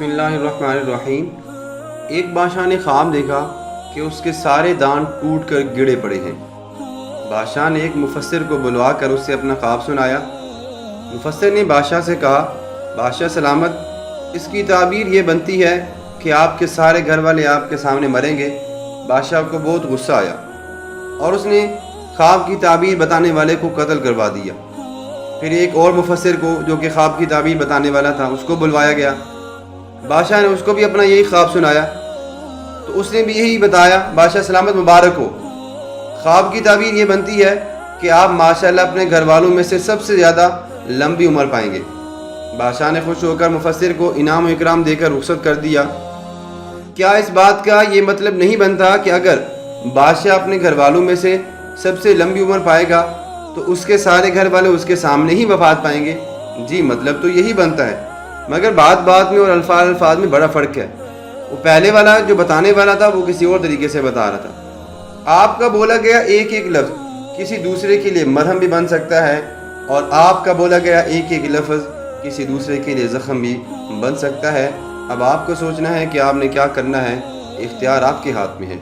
بسم اللہ الرحمن الرحیم۔ ایک بادشاہ نے خواب دیکھا کہ اس کے سارے دان ٹوٹ کر گڑے پڑے ہیں۔ بادشاہ نے ایک مفسر کو بلوا کر اس سے اپنا خواب سنایا۔ مفسر نے بادشاہ سے کہا، بادشاہ سلامت، اس کی تعبیر یہ بنتی ہے کہ آپ کے سارے گھر والے آپ کے سامنے مریں گے۔ بادشاہ کو بہت غصہ آیا اور اس نے خواب کی تعبیر بتانے والے کو قتل کروا دیا۔ پھر ایک اور مفسر کو جو کہ خواب کی تعبیر بتانے والا تھا اس کو بلوایا گیا۔ بادشاہ نے اس کو بھی اپنا یہی خواب سنایا تو اس نے بھی یہی بتایا۔ بادشاہ سلامت مبارک ہو، خواب کی تعبیر یہ بنتی ہے کہ آپ ماشاءاللہ اپنے گھر والوں میں سے سب سے زیادہ لمبی عمر پائیں گے۔ بادشاہ نے خوش ہو کر مفسر کو انعام و اکرام دے کر رخصت کر دیا۔ کیا اس بات کا یہ مطلب نہیں بنتا کہ اگر بادشاہ اپنے گھر والوں میں سے سب سے لمبی عمر پائے گا تو اس کے سارے گھر والے اس کے سامنے ہی وفات پائیں گے؟ جی، مطلب تو یہی بنتا ہے، مگر بات میں اور الفاظ میں بڑا فرق ہے۔ وہ پہلے والا جو بتانے والا تھا وہ کسی اور طریقے سے بتا رہا تھا۔ آپ کا بولا گیا ایک ایک لفظ کسی دوسرے کے لیے مرہم بھی بن سکتا ہے، اور آپ کا بولا گیا ایک ایک لفظ کسی دوسرے کے لیے زخم بھی بن سکتا ہے۔ اب آپ کو سوچنا ہے کہ آپ نے کیا کرنا ہے، اختیار آپ کے ہاتھ میں ہے۔